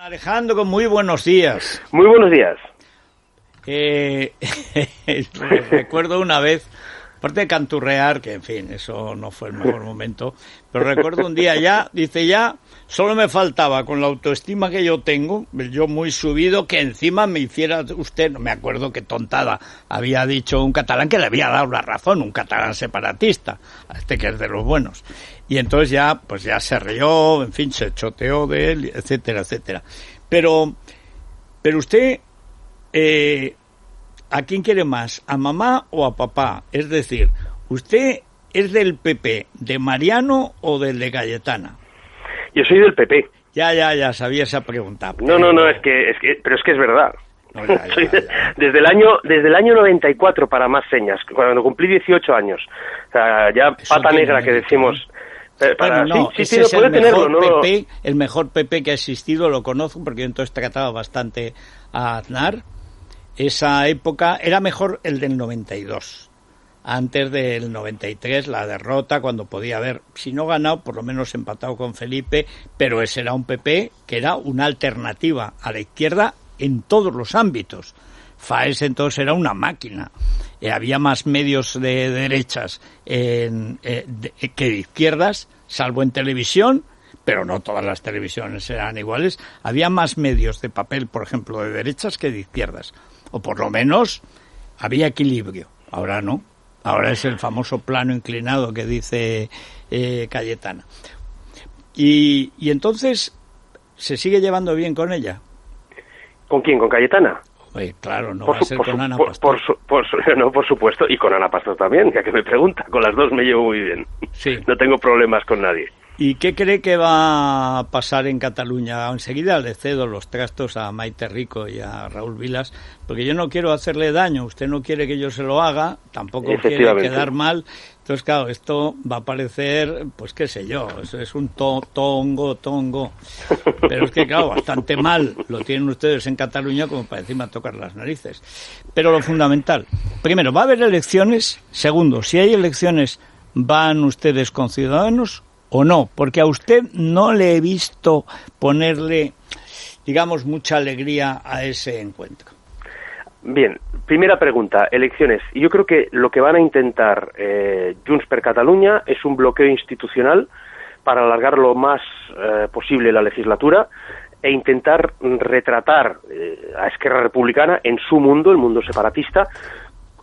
Alejandro, muy buenos días. Muy buenos días. Recuerdo una vez, aparte de canturrear, que en fin, eso no fue el mejor momento, pero recuerdo un día ya, solo me faltaba con la autoestima que yo tengo, yo muy subido, que encima me hiciera usted, no me acuerdo qué tontada, había dicho un catalán que le había dado la razón, un catalán separatista, a este que es de los buenos. Y entonces ya, pues ya se rió, en fin, se choteó de él, etcétera, etcétera. Pero usted, ¿a quién quiere más? ¿A mamá o a papá? Es decir, ¿usted es del PP, de Mariano o del de Cayetana? Yo soy del PP. Ya, sabía esa pregunta. Pero... No, es que es verdad. No, ya. Desde el año 94, para más señas, cuando cumplí 18 años. O sea, ya Eso pata negra que decimos... Bueno, no, sí, ese es puede tenerlo, ¿no? El mejor PP que ha existido, lo conozco porque yo entonces trataba bastante a Aznar. Esa época era mejor el del 92. Antes del 93, la derrota, cuando podía haber, si no ganado, por lo menos empatado con Felipe, pero ese era un PP que era una alternativa a la izquierda en todos los ámbitos. Faes entonces era una máquina. Había más medios de derechas que de izquierdas, salvo en televisión, pero no todas las televisiones eran iguales. Había más medios de papel, por ejemplo, de derechas que de izquierdas. O por lo menos había equilibrio. Ahora no. Ahora es el famoso plano inclinado que dice Cayetana. Y entonces, ¿se sigue llevando bien con ella? ¿Con quién? ¿Con Cayetana? Oye, claro, no va a ser con Ana Pastor. Por supuesto, y con Ana Pastor también, ya que me pregunta. Con las dos me llevo muy bien. Sí. No tengo problemas con nadie. ¿Y qué cree que va a pasar en Cataluña? Enseguida le cedo los trastos a Maite Rico y a Raúl Vilas, porque yo no quiero hacerle daño, usted no quiere que yo se lo haga, tampoco quiere quedar mal. Entonces, claro, esto va a parecer, pues qué sé yo, eso es un tongo. Pero es que, claro, bastante mal lo tienen ustedes en Cataluña como para encima tocar las narices. Pero lo fundamental, primero, ¿va a haber elecciones? Segundo, si hay elecciones, ¿van ustedes con Ciudadanos o no? Porque a usted no le he visto ponerle, digamos, mucha alegría a ese encuentro. Bien, primera pregunta, elecciones. Yo creo que lo que van a intentar Junts per Catalunya es un bloqueo institucional para alargar lo más posible la legislatura e intentar retratar a Esquerra Republicana en su mundo, el mundo separatista,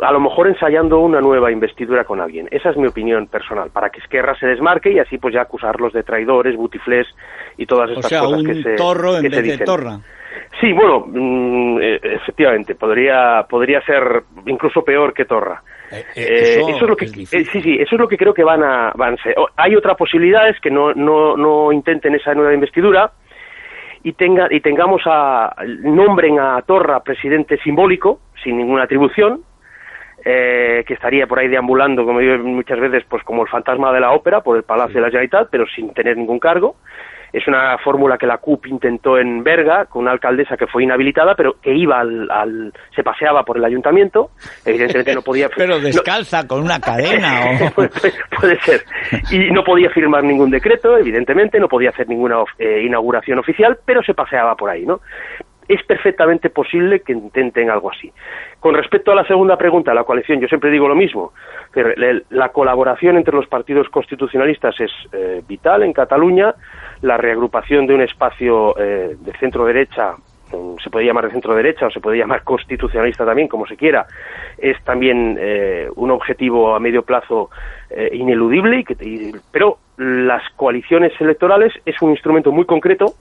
a lo mejor ensayando una nueva investidura con alguien. Esa es mi opinión personal, para que Esquerra se desmarque y así pues ya acusarlos de traidores, butiflés y todas estas cosas que se dicen. O sea, un torro en vez de torra. Sí, bueno, efectivamente, podría ser incluso peor que torra. Eso es lo que eso es lo que creo que van a ser. Hay otra posibilidad, es que no intenten esa nueva investidura y tengamos nombren a Torra presidente simbólico, sin ninguna atribución, que estaría por ahí deambulando, como digo muchas veces, pues como el fantasma de la ópera por el Palacio de la Generalitat, pero sin tener ningún cargo. Es una fórmula que la CUP intentó en Berga, con una alcaldesa que fue inhabilitada, pero que iba se paseaba por el ayuntamiento, evidentemente no podía... Pero descalza, con una cadena o... puede ser. Y no podía firmar ningún decreto, evidentemente, no podía hacer ninguna inauguración oficial, pero se paseaba por ahí, ¿no? Es perfectamente posible que intenten algo así. Con respecto a la segunda pregunta, la coalición, yo siempre digo lo mismo, que la colaboración entre los partidos constitucionalistas es vital en Cataluña. La reagrupación de un espacio de centro-derecha, se puede llamar de centro-derecha o se puede llamar constitucionalista también, como se quiera, es también un objetivo a medio plazo ineludible, pero las coaliciones electorales es un instrumento muy concreto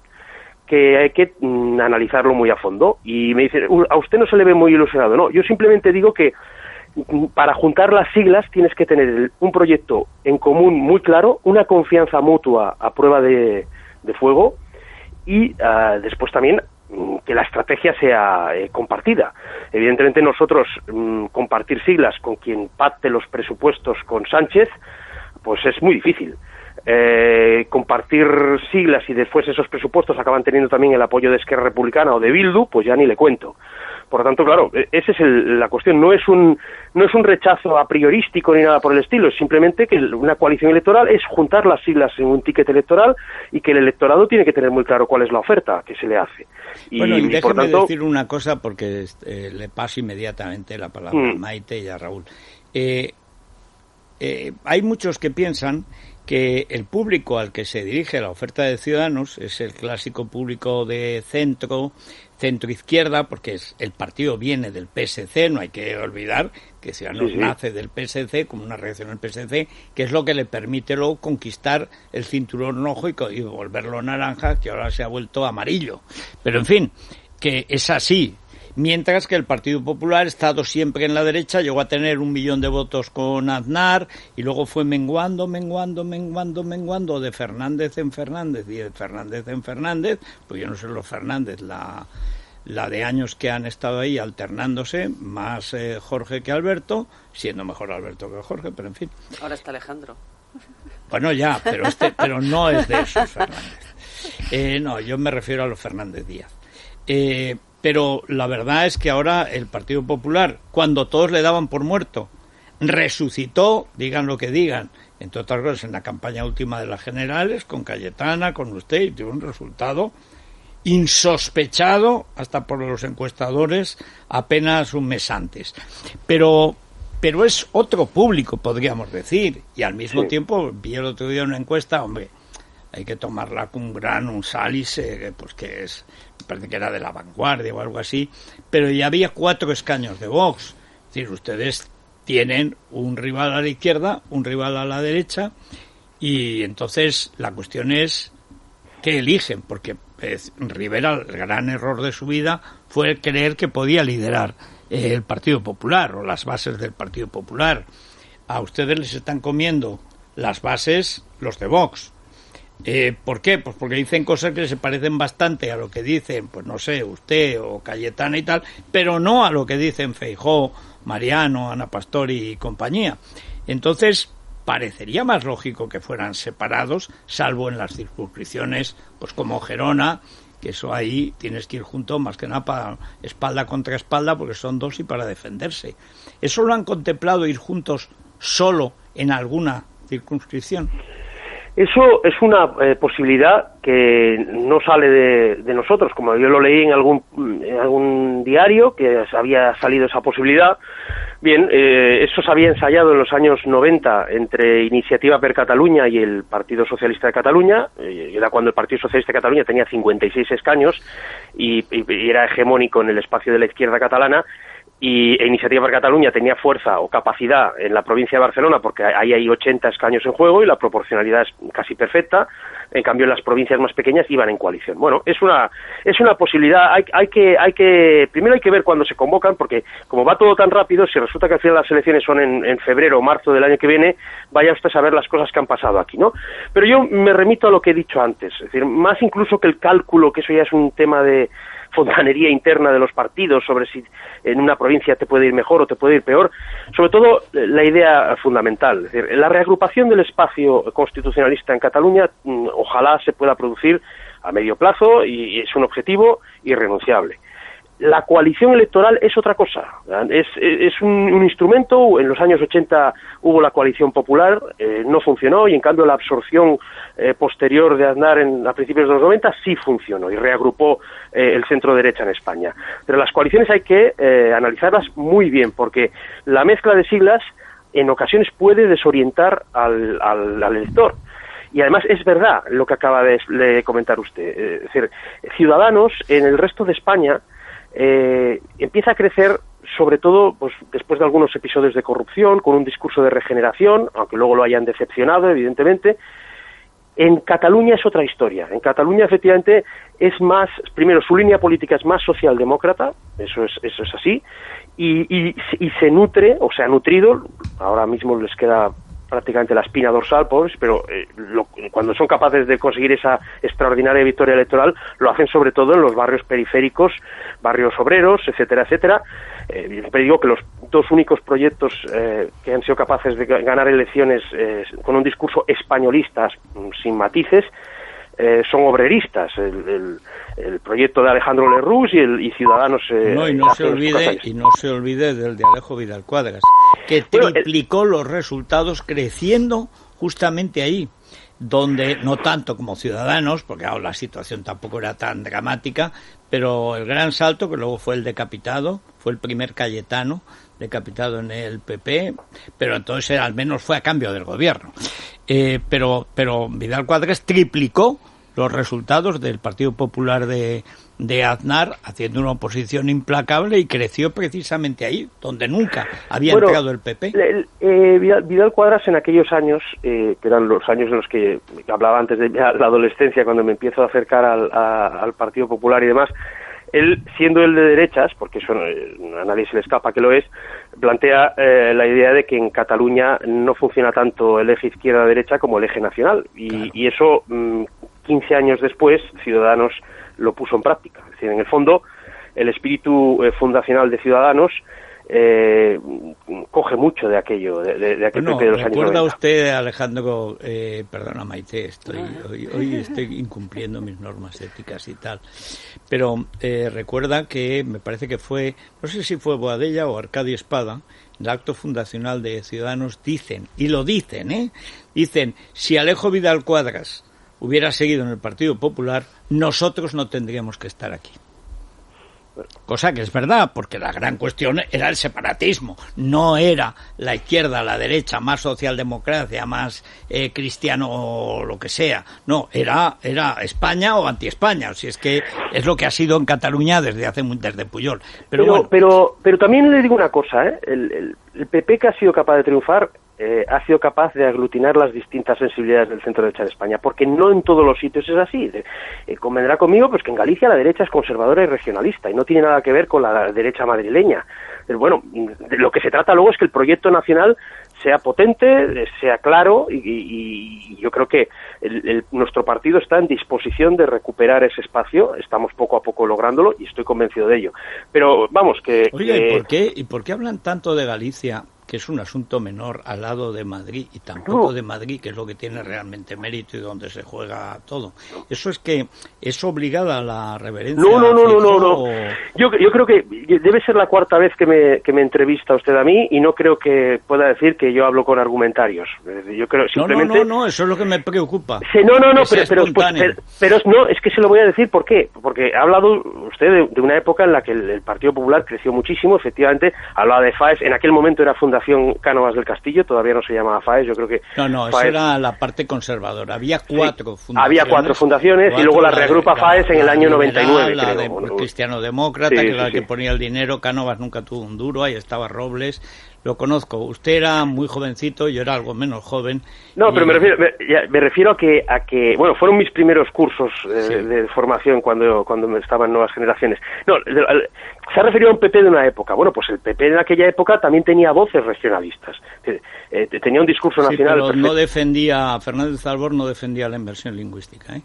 que hay que analizarlo muy a fondo. Y me dicen, a usted no se le ve muy ilusionado. No, yo simplemente digo que para juntar las siglas tienes que tener un proyecto en común muy claro, una confianza mutua a prueba de fuego y después también que la estrategia sea compartida. Evidentemente nosotros compartir siglas con quien pacte los presupuestos con Sánchez, pues es muy difícil. Compartir siglas y después esos presupuestos acaban teniendo también el apoyo de Esquerra Republicana o de Bildu, pues ya ni le cuento. Por lo tanto, claro, esa es la cuestión. No es un rechazo a priorístico ni nada por el estilo, es simplemente que una coalición electoral es juntar las siglas en un ticket electoral y que el electorado tiene que tener muy claro cuál es la oferta que se le hace. Y déjeme decir una cosa porque le paso inmediatamente la palabra a Maite y a Raúl. Hay muchos que piensan que el público al que se dirige la oferta de Ciudadanos es el clásico público de centro-izquierda, porque el partido viene del PSC, no hay que olvidar que Ciudadanos nace del PSC como una reacción al PSC, que es lo que le permite luego conquistar el cinturón rojo y volverlo naranja, que ahora se ha vuelto amarillo. Pero en fin, que es así. Mientras que el Partido Popular, estado siempre en la derecha, llegó a tener 1 millón de votos con Aznar y luego fue menguando de Fernández en Fernández y de Fernández en Fernández, pues yo no sé los Fernández, la de años que han estado ahí alternándose, más Jorge que Alberto, siendo mejor Alberto que Jorge, pero en fin. Ahora está Alejandro. Bueno, ya, pero no es de esos Fernández. No, yo me refiero a los Fernández Díaz. Pero la verdad es que ahora el Partido Popular, cuando todos le daban por muerto, resucitó, digan lo que digan, entre otras cosas en la campaña última de las generales, con Cayetana, con usted, y tuvo un resultado insospechado hasta por los encuestadores apenas un mes antes. Pero es otro público, podríamos decir, y al mismo tiempo vi el otro día una encuesta, hombre, hay que tomarla con un sálice, pues que es, me parece que era de La Vanguardia o algo así, pero ya había 4 escaños de Vox. Es decir, ustedes tienen un rival a la izquierda, un rival a la derecha, y entonces la cuestión es qué eligen, porque Rivera, el gran error de su vida fue creer que podía liderar el Partido Popular o las bases del Partido Popular. A ustedes les están comiendo las bases los de Vox. ¿Por qué? Pues porque dicen cosas que se parecen bastante a lo que dicen, pues no sé, usted o Cayetana y tal, pero no a lo que dicen Feijóo, Mariano, Ana Pastori y compañía. Entonces, parecería más lógico que fueran separados, salvo en las circunscripciones, pues como Gerona, que eso ahí tienes que ir junto más que nada para espalda contra espalda, porque son 2 y para defenderse. ¿Eso lo han contemplado, ir juntos solo en alguna circunscripción? Eso es una posibilidad que no sale de nosotros, como yo lo leí en algún diario, que había salido esa posibilidad. Bien, eso se había ensayado en los años 90 entre Iniciativa per Catalunya y el Partido Socialista de Cataluña. Era cuando el Partido Socialista de Cataluña tenía 56 escaños y era hegemónico en el espacio de la izquierda catalana. Y Iniciativa per Catalunya tenía fuerza o capacidad en la provincia de Barcelona porque ahí hay 80 escaños en juego y la proporcionalidad es casi perfecta. En cambio, en las provincias más pequeñas iban en coalición. Bueno, es una posibilidad. Primero hay que ver cuándo se convocan, porque como va todo tan rápido, si resulta que al final las elecciones son en febrero o marzo del año que viene, vaya usted a saber las cosas que han pasado aquí, ¿no? Pero yo me remito a lo que he dicho antes, es decir, más incluso que el cálculo, que eso ya es un tema de fontanería interna de los partidos sobre si en una provincia te puede ir mejor o te puede ir peor, sobre todo la idea fundamental, es decir, la reagrupación del espacio constitucionalista en Cataluña ojalá se pueda producir a medio plazo y es un objetivo irrenunciable. La coalición electoral es otra cosa, es un instrumento. En los años 80 hubo la coalición popular, no funcionó, y en cambio la absorción posterior de Aznar a principios de los 90 sí funcionó y reagrupó el centro derecha en España. Pero las coaliciones hay que analizarlas muy bien, porque la mezcla de siglas en ocasiones puede desorientar al elector. Y además es verdad lo que acaba de comentar usted, es decir, Ciudadanos en el resto de España empieza a crecer, sobre todo pues después de algunos episodios de corrupción, con un discurso de regeneración, aunque luego lo hayan decepcionado, evidentemente. En Cataluña es otra historia. En Cataluña, efectivamente, es más, primero, su línea política es más socialdemócrata, eso es así, y se nutre, o se ha nutrido, ahora mismo les queda prácticamente la espina dorsal, pobres, pero cuando son capaces de conseguir esa extraordinaria victoria electoral, lo hacen sobre todo en los barrios periféricos, barrios obreros, etcétera, etcétera. Siempre digo que los 2 únicos proyectos que han sido capaces de ganar elecciones con un discurso españolista sin matices son obreristas. El proyecto de Alejandro Lerroux y Ciudadanos... y no se olvide del de Alejo Vidal Quadras, que triplicó los resultados creciendo justamente ahí, donde no tanto como Ciudadanos, porque ahora la situación tampoco era tan dramática, pero el gran salto, que luego fue el decapitado, fue el primer Cayetano decapitado en el PP, pero entonces al menos fue a cambio del gobierno. Pero Vidal Quadras triplicó los resultados del Partido Popular de Aznar, haciendo una oposición implacable, y creció precisamente ahí, donde nunca había entrado el PP. Vidal Quadras en aquellos años, que eran los años en los que hablaba antes de la adolescencia, cuando me empiezo a acercar al Partido Popular y demás, él, siendo él de derechas, porque eso a nadie se le escapa que lo es, plantea la idea de que en Cataluña no funciona tanto el eje izquierda-derecha como el eje nacional, y eso 15 años después Ciudadanos lo puso en práctica. Es decir, en el fondo, el espíritu fundacional de Ciudadanos coge mucho de aquello, de aquel PP de los años 90. ¿Recuerda usted, Alejandro, perdona Maite, hoy estoy incumpliendo mis normas éticas y tal, pero recuerda que me parece que fue, no sé si fue Boadella o Arcadio Espada, en el acto fundacional de Ciudadanos dicen, si Alejo Vidal Quadras hubiera seguido en el Partido Popular, nosotros no tendríamos que estar aquí. Cosa que es verdad, porque la gran cuestión era el separatismo, no era la izquierda, la derecha, más socialdemocracia, más cristiano o lo que sea, no, era España o anti-España, si es que es lo que ha sido en Cataluña desde Pujol. Pero también le digo una cosa, el PP, que ha sido capaz de triunfar, ha sido capaz de aglutinar las distintas sensibilidades del centro derecha de España, porque no en todos los sitios es así. Convendrá conmigo pues que en Galicia la derecha es conservadora y regionalista y no tiene nada que ver con la derecha madrileña. Pero bueno, de lo que se trata luego es que el proyecto nacional sea potente, sea claro, y yo creo que nuestro partido está en disposición de recuperar ese espacio. Estamos poco a poco lográndolo y estoy convencido de ello. Pero vamos, que... Oye, ¿y por qué hablan tanto de Galicia, que es un asunto menor al lado de Madrid, y tampoco de Madrid, que es lo que tiene realmente mérito y donde se juega todo? Eso es que es obligada a la reverencia. No. Yo creo que debe ser la cuarta vez que me entrevista usted a mí, y no creo que pueda decir que yo hablo con argumentarios. Yo creo simplemente... No, eso es lo que me preocupa. Sí, pero es que se lo voy a decir. ¿Por qué? Porque ha hablado usted de una época en la que el Partido Popular creció muchísimo, efectivamente, hablaba de FAES, en aquel momento era Fundación Cánovas del Castillo, todavía no se llamaba FAES, yo creo que... No, eso era la parte conservadora, había cuatro fundaciones. Había cuatro fundaciones, y luego la reagrupa FAES en el año 99, la creo. De Cristiano-Demócrata, que era la que ponía el dinero. Cánovas nunca tuvo un duro, ahí estaba Robles, lo conozco. Usted era muy jovencito, yo era algo menos joven. No, pero me refiero a que bueno, fueron mis primeros cursos de formación cuando estaban Nuevas Generaciones. No, se ha referido a un PP de una época. Bueno, pues el PP en aquella época también tenía voces regionalistas. Tenía un discurso nacional. Pero no defendía, Fernández Albor no defendía la inversión lingüística, ¿eh?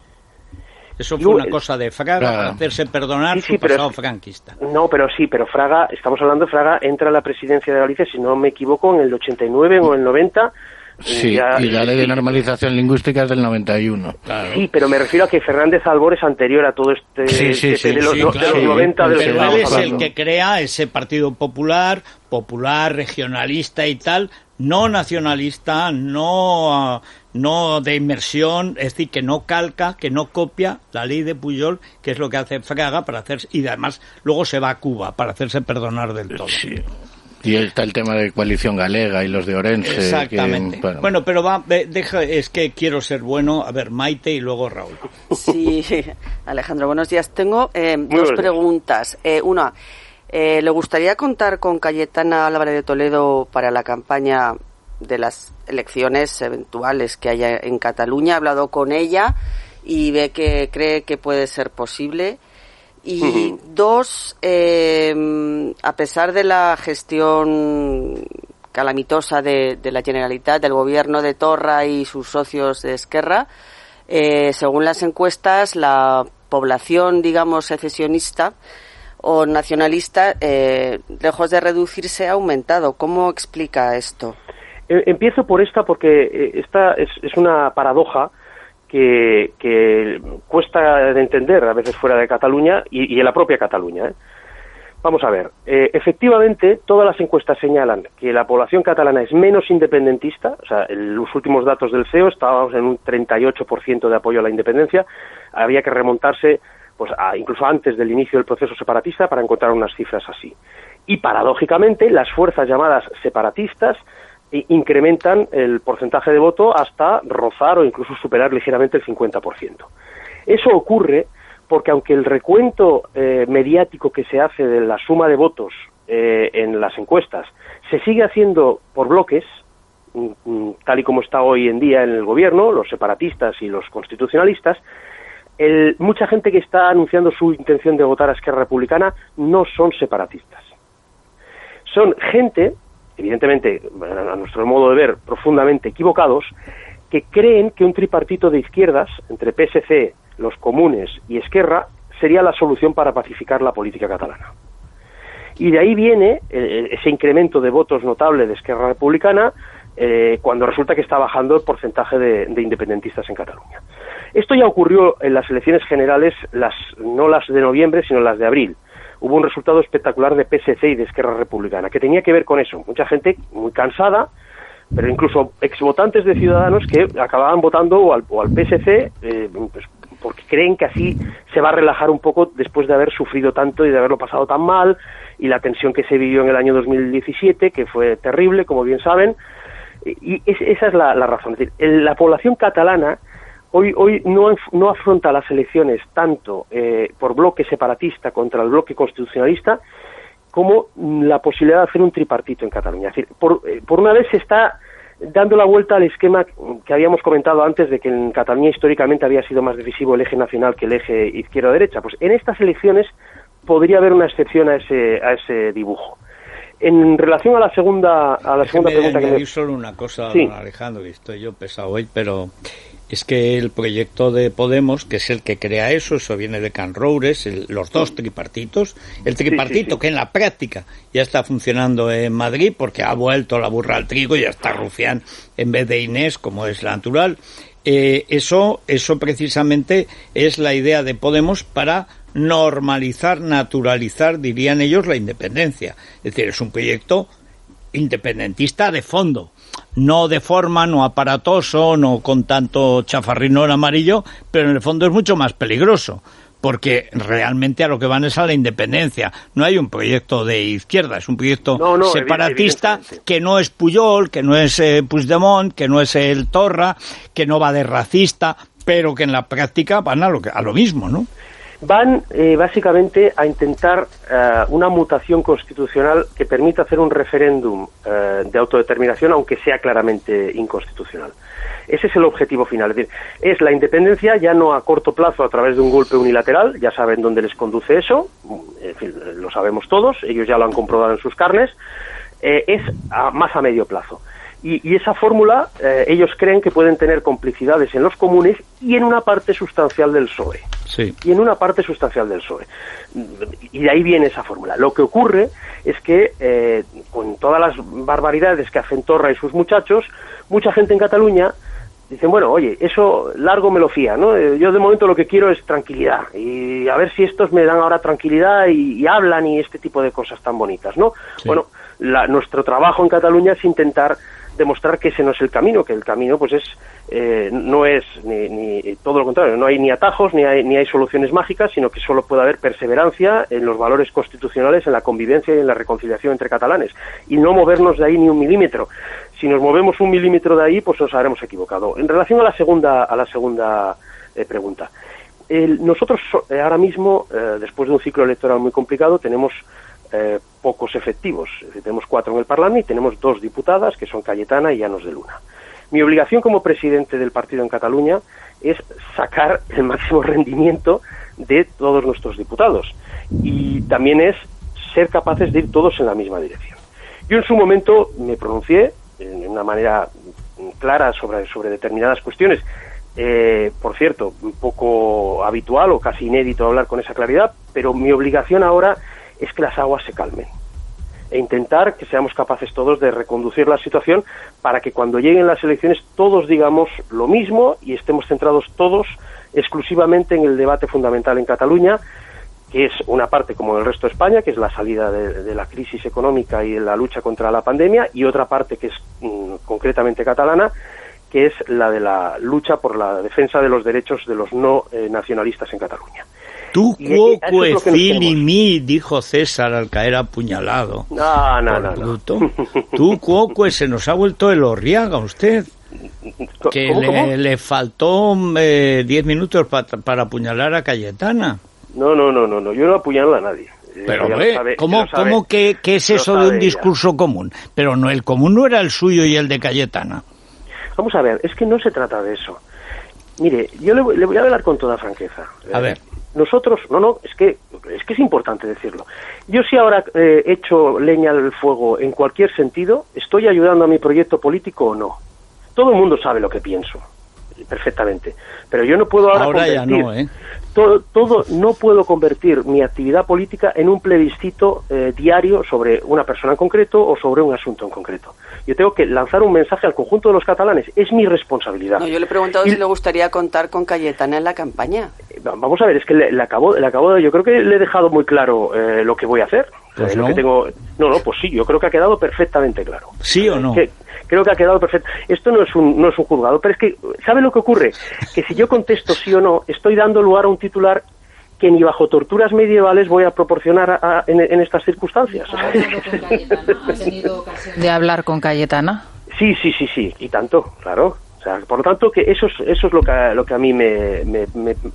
Eso fue una cosa de Fraga, para hacerse perdonar su pasado franquista. No, pero Fraga, estamos hablando de Fraga, entra a la presidencia de Galicia, si no me equivoco, en el 89 o en el 90. Sí, y la ley de normalización lingüística es del 91. Claro. Sí, pero me refiero a que Fernández Albor es anterior a todo este... de los 90 de los que pero él es hablando. El que crea ese Partido Popular, regionalista y tal, no nacionalista, no de inmersión, es decir, que no calca, que no copia la ley de Pujol, que es lo que hace Fraga para hacer, y además luego se va a Cuba para hacerse perdonar del todo. Sí. Y está el tema de Coalición Galega y los de Orense. Exactamente. Bueno, pero es que quiero ser bueno. A ver, Maite y luego Raúl. Sí, Alejandro, buenos días. Tengo dos preguntas. Una, ¿le gustaría contar con Cayetana Álvarez de Toledo para la campaña de las elecciones eventuales que haya en Cataluña? He hablado con ella y cree que puede ser posible. Y dos, a pesar de la gestión calamitosa de la Generalitat, del gobierno de Torra y sus socios de Esquerra, según las encuestas, la población, digamos, secesionista o nacionalista, lejos de reducirse, ha aumentado. ¿Cómo explica esto? Empiezo por esta porque esta es una paradoja que cuesta de entender a veces fuera de Cataluña y en la propia Cataluña. Vamos a ver, efectivamente todas las encuestas señalan que la población catalana es menos independentista, o sea, en los últimos datos del CEO estábamos en un 38% de apoyo a la independencia, había que remontarse pues incluso antes del inicio del proceso separatista para encontrar unas cifras así. Y paradójicamente las fuerzas llamadas separatistas incrementan el porcentaje de voto hasta rozar o incluso superar ligeramente el 50%. Eso ocurre porque aunque el recuento mediático que se hace de la suma de votos en las encuestas se sigue haciendo por bloques, tal y como está hoy en día en el gobierno, los separatistas y los constitucionalistas, mucha gente que está anunciando su intención de votar a Esquerra Republicana no son separatistas. Son gente, evidentemente, a nuestro modo de ver, profundamente equivocados, que creen que un tripartito de izquierdas, entre PSC, los comunes y Esquerra, sería la solución para pacificar la política catalana. Y de ahí viene ese incremento de votos notable de Esquerra Republicana cuando resulta que está bajando el porcentaje de independentistas en Cataluña. Esto ya ocurrió en las elecciones generales, no las de noviembre, sino las de abril. Hubo un resultado espectacular de PSC y de Esquerra Republicana, que tenía que ver con eso. Mucha gente muy cansada, pero incluso exvotantes de Ciudadanos que acababan votando o al PSC pues, porque creen que así se va a relajar un poco después de haber sufrido tanto y de haberlo pasado tan mal, y la tensión que se vivió en el año 2017, que fue terrible, como bien saben, y esa es la razón. Es decir, la población catalana hoy no afronta las elecciones tanto por bloque separatista contra el bloque constitucionalista, como la posibilidad de hacer un tripartito en Cataluña. Es decir, por una vez se está dando la vuelta al esquema que habíamos comentado antes de que en Cataluña históricamente había sido más decisivo el eje nacional que el eje izquierda-derecha. Pues en estas elecciones podría haber una excepción a ese dibujo. En relación a la segunda pregunta que me... solo una cosa, sí. Don Alejandro, que estoy yo pesado hoy, pero es que el proyecto de Podemos, que es el que crea eso viene de Can Roures, los dos tripartitos, el tripartito sí. Que en la práctica ya está funcionando en Madrid porque ha vuelto la burra al trigo y ya está Rufián en vez de Inés, como es natural. Eso precisamente es la idea de Podemos para normalizar, naturalizar, dirían ellos, la independencia. Es decir, es un proyecto independentista de fondo, no de forma, no aparatoso, no con tanto chafarrinón amarillo, pero en el fondo es mucho más peligroso, porque realmente a lo que van es a la independencia. No hay un proyecto de izquierda, es un proyecto separatista que no es Pujol, que no es Puigdemont, que no es el Torra, que no va de racista, pero que en la práctica van a lo mismo, ¿no? Van básicamente a intentar una mutación constitucional que permita hacer un referéndum de autodeterminación, aunque sea claramente inconstitucional. Ese es el objetivo final. Es decir, es la independencia ya no a corto plazo a través de un golpe unilateral, ya saben dónde les conduce eso, en fin, lo sabemos todos, ellos ya lo han comprobado en sus carnes, es más a medio plazo. Y esa fórmula, ellos creen que pueden tener complicidades en los comunes y en una parte sustancial del PSOE. Sí. Y en una parte sustancial del PSOE. Y de ahí viene esa fórmula. Lo que ocurre es que, con todas las barbaridades que hacen Torra y sus muchachos, mucha gente en Cataluña dicen, bueno, oye, eso largo me lo fía, ¿no? Yo de momento lo que quiero es tranquilidad. Y a ver si estos me dan ahora tranquilidad y hablan y este tipo de cosas tan bonitas, ¿no? Sí. Bueno, nuestro trabajo en Cataluña es intentar demostrar que ese no es el camino, que el camino pues no es ni todo lo contrario, no hay ni atajos ni hay soluciones mágicas, sino que solo puede haber perseverancia en los valores constitucionales, en la convivencia y en la reconciliación entre catalanes, y no movernos de ahí ni un milímetro. Si nos movemos un milímetro de ahí, pues nos habremos equivocado. En relación a la segunda pregunta, nosotros ahora mismo, después de un ciclo electoral muy complicado, tenemos pocos efectivos. Tenemos 4 en el Parlamento y tenemos 2 diputadas, que son Cayetana y Llanos de Luna. Mi obligación como presidente del partido en Cataluña es sacar el máximo rendimiento de todos nuestros diputados, y también es ser capaces de ir todos en la misma dirección. Yo en su momento me pronuncié de una manera clara sobre determinadas cuestiones. Por cierto, un poco habitual o casi inédito hablar con esa claridad, pero mi obligación ahora es que las aguas se calmen. e intentar que seamos capaces todos de reconducir la situación para que cuando lleguen las elecciones todos digamos lo mismo y estemos centrados todos exclusivamente en el debate fundamental en Cataluña, que es una parte como el resto de España, que es la salida de la crisis económica y la lucha contra la pandemia, y otra parte que es concretamente catalana, que es la de la lucha por la defensa de los derechos de los no nacionalistas en Cataluña. Tu quoque filimi, dijo César al caer apuñalado. No. Tu quoque, se nos ha vuelto el Orriaga usted. Que ¿Cómo? Le faltó 10 minutos para apuñalar a Cayetana. No, yo no apuñalo a nadie. Pero hombre, ¿cómo que es eso de un discurso común? Pero no, el común no era el suyo y el de Cayetana. Vamos a ver, es que no se trata de eso. Mire, yo le voy a hablar con toda franqueza. A ver. Nosotros, es que es importante decirlo. Yo si ahora echo leña al fuego en cualquier sentido, ¿estoy ayudando a mi proyecto político o no? Todo el mundo sabe lo que pienso, perfectamente. Pero yo no puedo ahora ya no, ¿eh? No puedo convertir mi actividad política en un plebiscito diario sobre una persona en concreto o sobre un asunto en concreto. Yo tengo que lanzar un mensaje al conjunto de los catalanes, es mi responsabilidad. No, yo le he preguntado si le gustaría contar con Cayetana en la campaña. Vamos a ver, es que yo creo que le he dejado muy claro lo que voy a hacer. Pues lo que tengo. Pues sí, yo creo que ha quedado perfectamente claro. ¿Sí o no? Creo que ha quedado perfecto. Esto no es un juzgado, pero es que, ¿sabe lo que ocurre? Que si yo contesto sí o no, estoy dando lugar a un titular que ni bajo torturas medievales voy a proporcionar en estas circunstancias. ¿Ha tenido ocasión de hablar con Cayetana? Sí, y tanto, claro. O sea, por lo tanto, que eso es lo que a mí me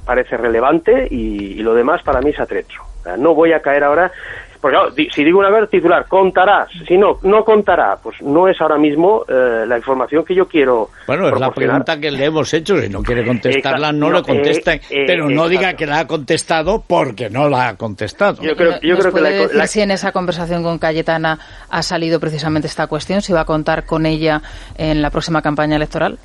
parece relevante y lo demás para mí es atrecho. O sea, no voy a caer ahora. Porque claro, si digo una vez titular, contarás, si no contará, pues no es ahora mismo la información que yo quiero. Bueno, es la pregunta que le hemos hecho, si no quiere contestarla, no lo contesta, pero no diga que la ha contestado porque no la ha contestado. Yo creo que si en esa conversación con Cayetana ha salido precisamente esta cuestión, si va a contar con ella en la próxima campaña electoral.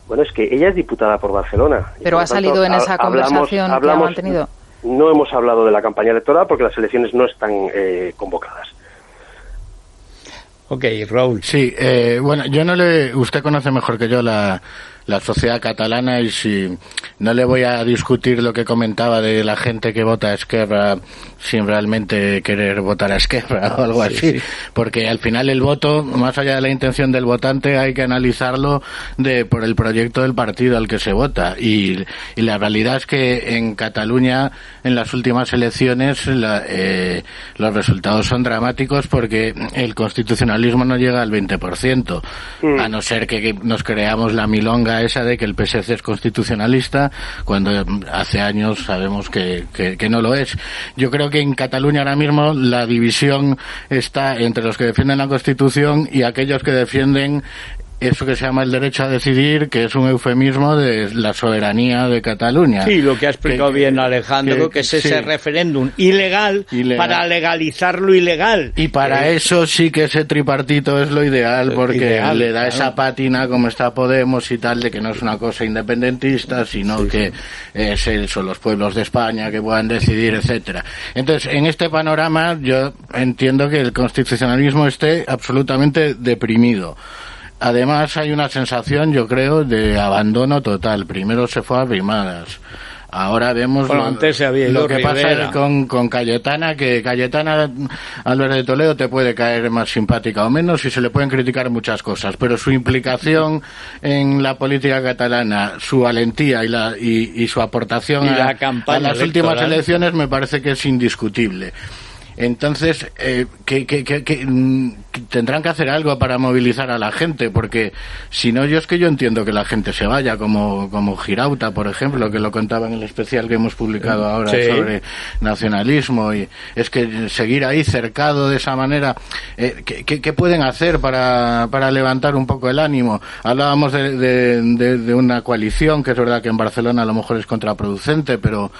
Bueno, es que ella es diputada por Barcelona. Pero ha salido en esa conversación que ha mantenido. No hemos hablado de la campaña electoral porque las elecciones no están convocadas. Ok, Raúl. Sí, bueno, usted conoce mejor que yo la sociedad catalana y si no le voy a discutir lo que comentaba de la gente que vota a Esquerra sin realmente querer votar a Esquerra o algo así, porque al final el voto, más allá de la intención del votante, hay que analizarlo por el proyecto del partido al que se vota y la realidad es que en Cataluña en las últimas elecciones los resultados son dramáticos porque el constitucionalismo no llega al 20%, a no ser que nos creamos la milonga esa de que el PSC es constitucionalista cuando hace años sabemos que no lo es. Yo creo que en Cataluña ahora mismo la división está entre los que defienden la Constitución y aquellos que defienden eso que se llama el derecho a decidir, que es un eufemismo de la soberanía de Cataluña. Sí, lo que ha explicado bien Alejandro, que es ese referéndum ilegal para legalizar lo ilegal. Y para eso sí que ese tripartito es lo ideal, porque le da esa pátina como está Podemos y tal, de que no es una cosa independentista, sino que son los pueblos de España que puedan decidir, etcétera. Entonces, en este panorama yo entiendo que el constitucionalismo esté absolutamente deprimido. Además hay una sensación, yo creo, de abandono total. Primero se fue a Arrimadas. Ahora vemos lo que pasa con Cayetana, que Cayetana, Álvarez de Toledo, te puede caer más simpática o menos y se le pueden criticar muchas cosas, pero su implicación en la política catalana, su valentía y su aportación a las últimas elecciones me parece que es indiscutible. Entonces, tendrán que hacer algo para movilizar a la gente, porque si no, yo entiendo que la gente se vaya, como Girauta, por ejemplo, que lo contaba en el especial que hemos publicado ahora sobre nacionalismo, y es que seguir ahí cercado de esa manera, ¿qué pueden hacer para levantar un poco el ánimo? Hablábamos de una coalición, que es verdad que en Barcelona a lo mejor es contraproducente, pero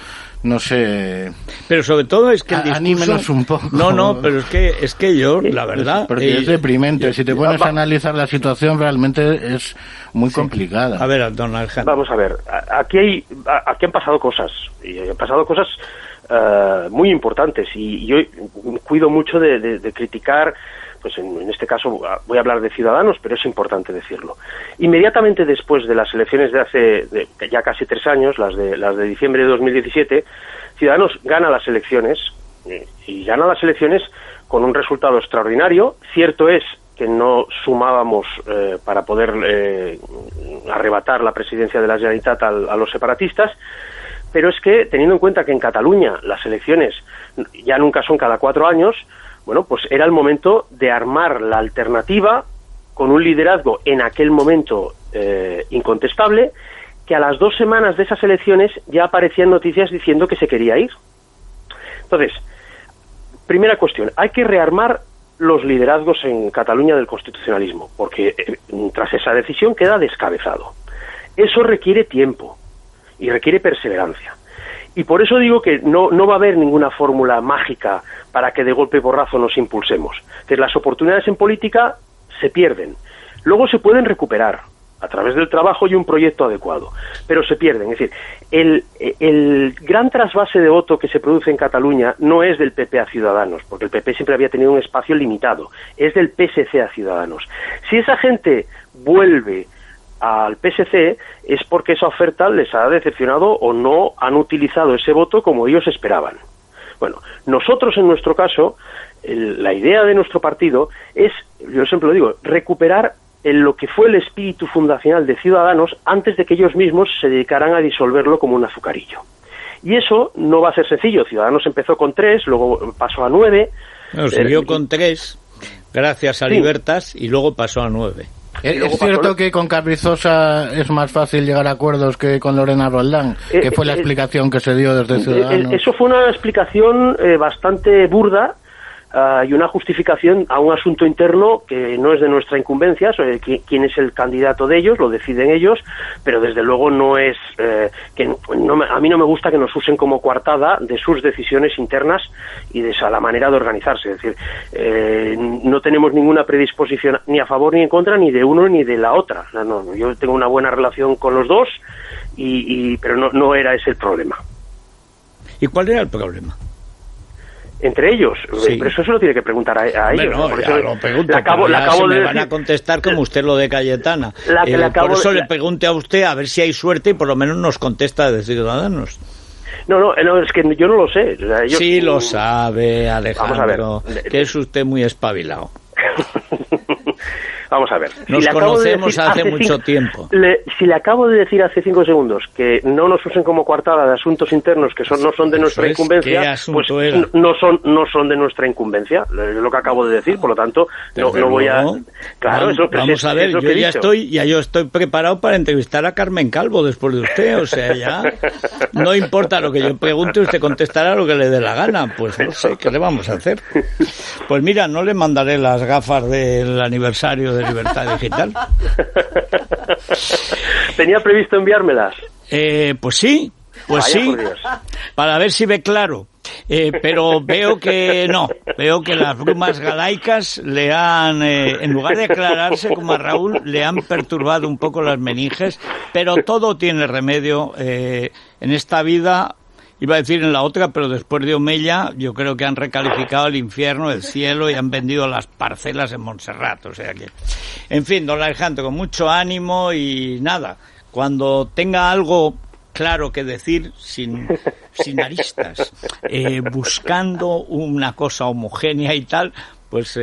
no sé. Pero sobre todo es que el discurso... Anímenos un poco. No, pero es que yo, la verdad... Porque es deprimente. Si te pones a analizar la situación, realmente es muy complicada. A ver, don Alejandro. Vamos a ver. Aquí han pasado cosas. Y han pasado cosas muy importantes, y yo cuido mucho de criticar, pues en este caso voy a hablar de Ciudadanos, pero es importante decirlo. Inmediatamente después de las elecciones de hace ya casi 3 años, las de diciembre de 2017, Ciudadanos gana las elecciones, y gana las elecciones con un resultado extraordinario. Cierto es que no sumábamos para poder arrebatar la presidencia de la Generalitat a los separatistas, pero es que, teniendo en cuenta que en Cataluña las elecciones ya nunca son cada 4 años, bueno, pues era el momento de armar la alternativa con un liderazgo en aquel momento incontestable, que a las 2 semanas de esas elecciones ya aparecían noticias diciendo que se quería ir. Entonces, primera cuestión, hay que rearmar los liderazgos en Cataluña del constitucionalismo, porque tras esa decisión queda descabezado. Eso requiere tiempo y requiere perseverancia. Y por eso digo que no va a haber ninguna fórmula mágica para que de golpe y porrazo nos impulsemos. Que las oportunidades en política se pierden. Luego se pueden recuperar a través del trabajo y un proyecto adecuado, pero se pierden. Es decir, el gran trasvase de voto que se produce en Cataluña no es del PP a Ciudadanos, porque el PP siempre había tenido un espacio limitado, es del PSC a Ciudadanos. Si esa gente vuelve al PSC es porque esa oferta les ha decepcionado o no han utilizado ese voto como ellos esperaban. Bueno, nosotros en nuestro caso, la idea de nuestro partido es, yo siempre lo digo, recuperar lo que fue el espíritu fundacional de Ciudadanos antes de que ellos mismos se dedicaran a disolverlo como un azucarillo. Y eso no va a ser sencillo. Ciudadanos empezó con 3, luego pasó a 9. No, siguió con 3, gracias a Libertas, y luego pasó a 9. ¿Es cierto que con Carrizosa es más fácil llegar a acuerdos que con Lorena Roldán? Que fue la explicación que se dio desde Ciudadanos. Eso fue una explicación bastante burda y una justificación a un asunto interno que no es de nuestra incumbencia. Quién es el candidato de ellos, lo deciden ellos, pero desde luego no es a mí no me gusta que nos usen como coartada de sus decisiones internas y de la manera de organizarse. Es decir, no tenemos ninguna predisposición ni a favor ni en contra, ni de uno ni de la otra. No, yo tengo una buena relación con los dos, pero no era ese el problema. ¿Y cuál era el problema? Entre ellos, sí. Pero eso se lo tiene que preguntar a ellos. Bueno, por eso lo pregunto, me van a contestar como usted lo de Cayetana. Por eso le pregunte a usted a ver si hay suerte y por lo menos nos contesta de Ciudadanos. No, es que yo no lo sé. Ellos, sí lo sabe, Alejandro, que es usted muy espabilado. Vamos a ver. Nos conocemos hace mucho tiempo. Si le acabo de decir hace 5 segundos que no nos usen como coartada de asuntos internos que no son de nuestra incumbencia, pues no son de nuestra incumbencia, es lo que acabo de decir, por lo tanto, no voy a... Claro, vamos a ver, yo estoy preparado para entrevistar a Carmen Calvo después de usted, o sea, ya no importa lo que yo pregunte, usted contestará lo que le dé la gana, pues no sé, ¿qué le vamos a hacer? Pues mira, no le mandaré las gafas del aniversario de Libertad Digital. ¿Tenía previsto enviármelas? Pues sí, para ver si ve claro. Pero veo que no, veo que las brumas galaicas le han, en lugar de aclararse como a Raúl, le han perturbado un poco las meninges, pero todo tiene remedio en esta vida. Iba a decir en la otra, pero después de Omeya yo creo que han recalificado el infierno, el cielo y han vendido las parcelas en Montserrat. O sea que, en fin, don Alejandro, con mucho ánimo y nada, cuando tenga algo claro que decir, sin aristas, buscando una cosa homogénea y tal, pues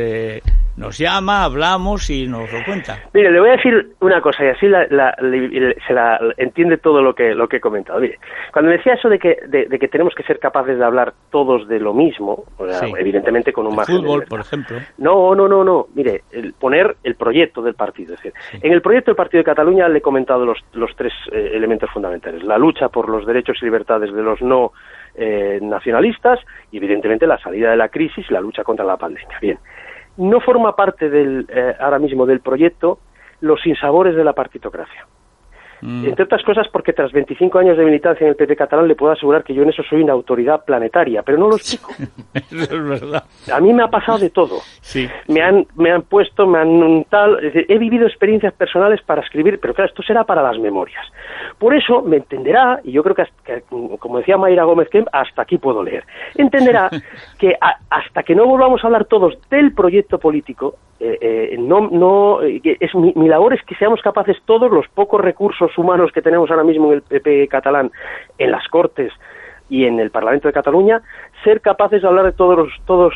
nos llama, hablamos y nos lo cuenta. Mire, le voy a decir una cosa y así se la entiende todo lo que he comentado. Mire, cuando decía eso de que tenemos que ser capaces de hablar todos de lo mismo, o sea, sí, evidentemente con un margen fútbol, de por ejemplo. No. Mire, poner el proyecto del partido. Es decir, sí, en el proyecto del Partido de Cataluña le he comentado los 3 elementos fundamentales: la lucha por los derechos y libertades de los no nacionalistas y evidentemente la salida de la crisis y la lucha contra la pandemia. Bien, no forma parte ahora mismo del proyecto los sinsabores de la partitocracia. Entre otras cosas porque tras 25 años de militancia en el PP catalán le puedo asegurar que yo en eso soy una autoridad planetaria, pero no lo explico. Eso es verdad. A mí me ha pasado de todo. Sí. Me han puesto, es decir, he vivido experiencias personales para escribir, pero claro, esto será para las memorias. Por eso me entenderá, y yo creo que como decía Mayra Gómez Kemp, hasta aquí puedo leer, entenderá que hasta que no volvamos a hablar todos del proyecto político, mi labor es que seamos capaces todos, los pocos recursos humanos que tenemos ahora mismo en el PP catalán, en las Cortes y en el Parlamento de Cataluña, ser capaces de hablar de todos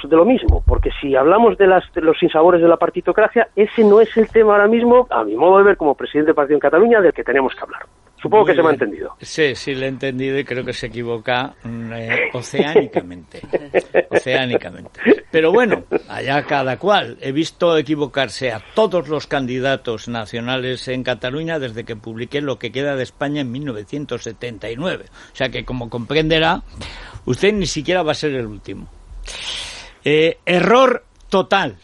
de lo mismo, porque si hablamos de los sinsabores de la partitocracia, ese no es el tema ahora mismo, a mi modo de ver como presidente del partido en Cataluña, del que tenemos que hablar. Supongo que se me ha entendido. Sí, le he entendido y creo que se equivoca oceánicamente. Pero bueno, allá cada cual. He visto equivocarse a todos los candidatos nacionales en Cataluña desde que publiqué Lo que queda de España en 1979. O sea que, como comprenderá, usted ni siquiera va a ser el último. Error total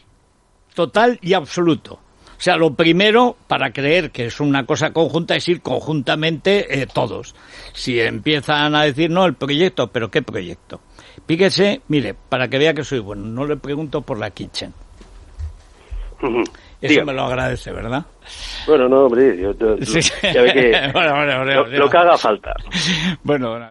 y absoluto. O sea, lo primero, para creer que es una cosa conjunta, es ir conjuntamente todos. Si empiezan a decir, no, el proyecto, ¿pero qué proyecto? Fíjese, mire, para que vea que soy bueno, no le pregunto por la kitchen. Eso me lo agradece, ¿verdad? Bueno, no, hombre, yo ya ve que bueno, lo que haga falta. Bueno,